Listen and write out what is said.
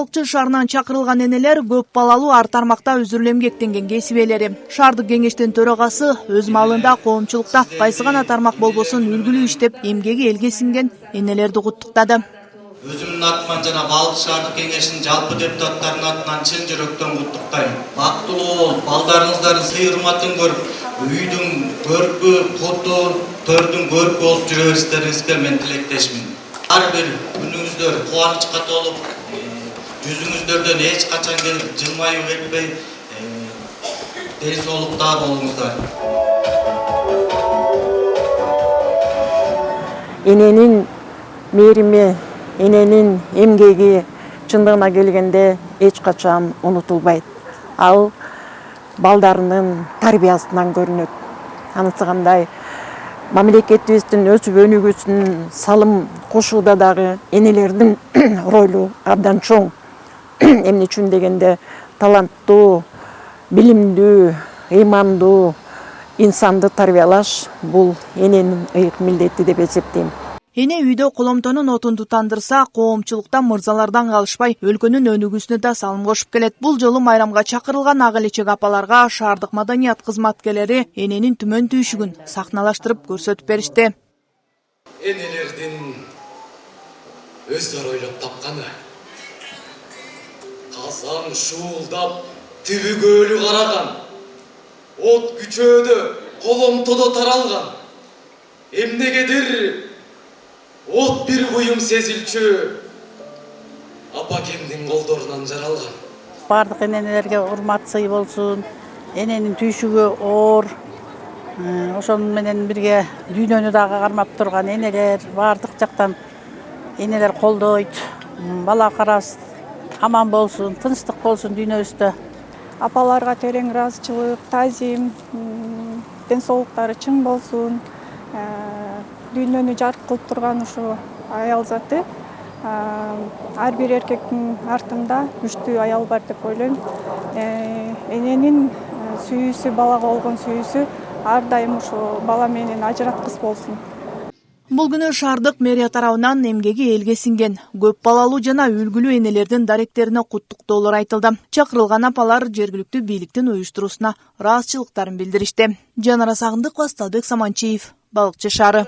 Балыкчы шаарынан чакырылган энелер көп балалуу ар тармакта өзүрүлүп эмгектенген кесип ээлери. Шаардык кеңештин төрагасы өз маалында коомчулукта кайсы гана тармак болбосун үлгүлүү иштеп эмгеги элге сиңген энелерди куттуктады. Өзүмдүн атыман жана Балык шаардык кеңешинин жалпы депутаттарынын атынан чын жүрөктөн куттуктайм. Бактылуу болуп, балдарыңыздардын сый урматын көрүп, үйдүн көркү, куту, төрдүн көркү болуп жүрө бериштериңизге мен тилектешмин. Ар бир күнүңүздөр кубанычка толуп, жүзүңүздөрдөн эч качан жылмаюу кетпей, ден соолукта болуңуздар. Эненин мээрими, эненин эмгеги чындыгына келгенде эч качан унутулбайт. Ал балдарынын тарбиясынан көрүнөт. Анысы мамлекетибиздин өсүп өнүгүүсүнүн салым кошууда дагы энелердин ролу абдан чоң. Эмне үчүн дегенде таланттуу, билимдүү, ыймандуу инсанды тарбиялаш бул эненин ыйык милдети деп эсептейм. Эне үйдө коломтонун отун тутандырса, коомчулуктан мырзалардан калышпай өлкөнүн өнүгүүсүнө да салым кошуп келет. Бул жолу майрамга чакырылган ак элечек апаларга шаардык маданият кызматкерлери эненин түмөн түйшүгүн сахналаштырып көрсөтүп беришти. Энелердин өздөрү ойлоп тапканы. Казан шуулдап, түбүгөлү караган. От күчөөдө, коломтодо таралган. Эмнегедир от бир буюм сезилчү апакемдин колдорунан жаралган. Бардык энелерге урмат сый болсун, эненин түйшүгү оор, ошону менен бирге дүйнөнү дагы кармап турган энелер, бардык жактан энелер колдойт. Бала карабыз аман болсун, тынчтык болсун дүйнөбүздө. Апаларга терең ыраазычылык, таазим, ден соолуктары чың болсун. Дүйнөнү жарык кылып турган ушу аял заты ар бир эркектин артында күчтүү аял бар деп ойлойм. Эненин сүйүүсү, балага болгон сүйүүсү ар дайым ушу бала менен ажыраткыс болсун. Бул күнү шаардык мэрия тарабынан эмгеги элге сиңген көп балалуу жана үлгүлүү энелердин даректерине куттуктоолор айтылды. Чакырылган апалар жергиликтүү бийликтин уюштуруусуна ыраазычылыктарын билдиришти. Жанара Сагындыкова, Сталбек Саманчиев, Балыкчы шаары.